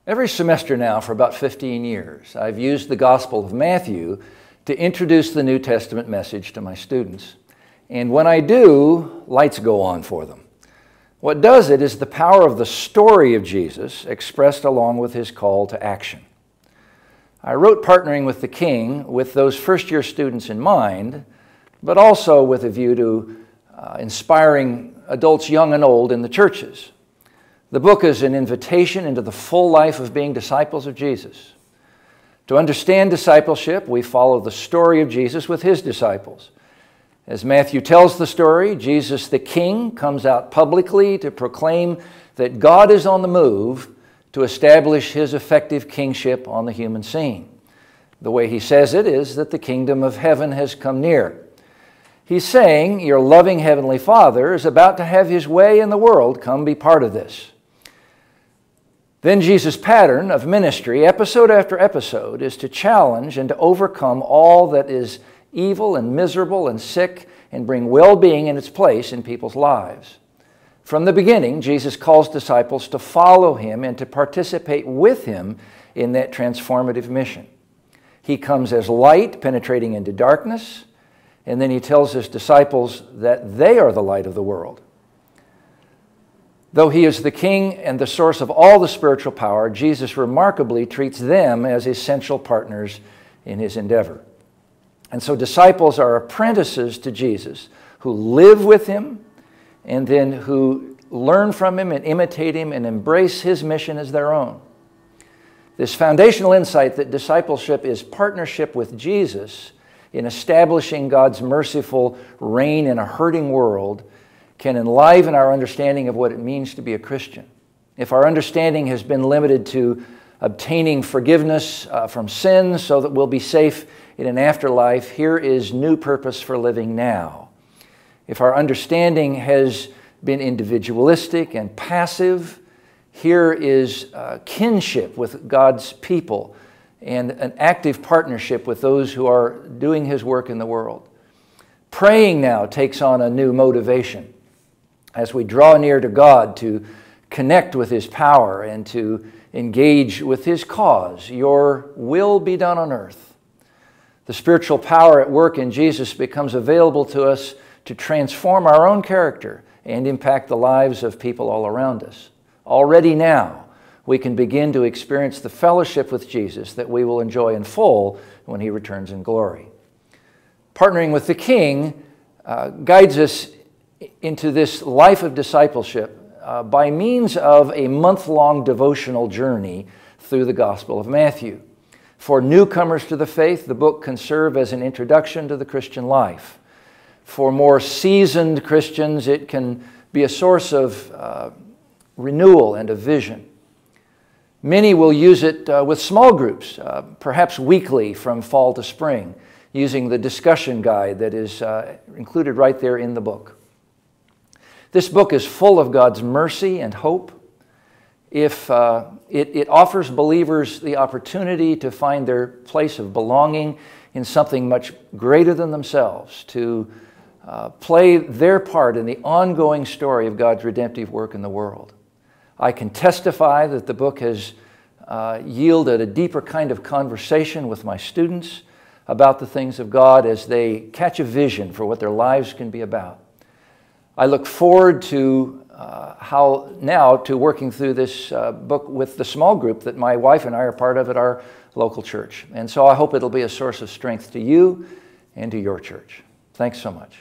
Every semester now for about 15 years, I've used the Gospel of Matthew to introduce the New Testament message to my students. And when I do, lights go on for them. What does it is the power of the story of Jesus expressed along with his call to action. I wrote Partnering with the King with those first-year students in mind, but also with a view to inspiring adults young and old in the churches. The book is an invitation into the full life of being disciples of Jesus. To understand discipleship, we follow the story of Jesus with his disciples. As Matthew tells the story, Jesus the King comes out publicly to proclaim that God is on the move to establish his effective kingship on the human scene. The way he says it is that the kingdom of heaven has come near. He's saying your loving heavenly Father is about to have his way in the world. Come be part of this. Then Jesus' pattern of ministry, episode after episode, is to challenge and to overcome all that is evil and miserable and sick and bring well-being in its place in people's lives. From the beginning, Jesus calls disciples to follow him and to participate with him in that transformative mission. He comes as light penetrating into darkness, and then he tells his disciples that they are the light of the world. Though he is the King and the source of all the spiritual power, Jesus remarkably treats them as essential partners in his endeavor. And so disciples are apprentices to Jesus who live with him and then who learn from him and imitate him and embrace his mission as their own. This foundational insight that discipleship is partnership with Jesus in establishing God's merciful reign in a hurting world can enliven our understanding of what it means to be a Christian. If our understanding has been limited to obtaining forgiveness from sin so that we'll be safe in an afterlife, here is new purpose for living now. If our understanding has been individualistic and passive, here is kinship with God's people and an active partnership with those who are doing his work in the world. Praying now takes on a new motivation as we draw near to God to connect with his power and to engage with his cause. Your will be done on earth. The spiritual power at work in Jesus becomes available to us to transform our own character and impact the lives of people all around us. Already now, we can begin to experience the fellowship with Jesus that we will enjoy in full when he returns in glory. Partnering with the King guides us into this life of discipleship by means of a month-long devotional journey through the Gospel of Matthew. For newcomers to the faith, the book can serve as an introduction to the Christian life. For more seasoned Christians, it can be a source of renewal and of vision. Many will use it with small groups, perhaps weekly from fall to spring, using the discussion guide that is included right there in the book. This book is full of God's mercy and hope. If it offers believers the opportunity to find their place of belonging in something much greater than themselves, to play their part in the ongoing story of God's redemptive work in the world. I can testify that the book has yielded a deeper kind of conversation with my students about the things of God as they catch a vision for what their lives can be about. I look forward to to working through this book with the small group that my wife and I are part of at our local church. And so I hope it'll be a source of strength to you and to your church. Thanks so much.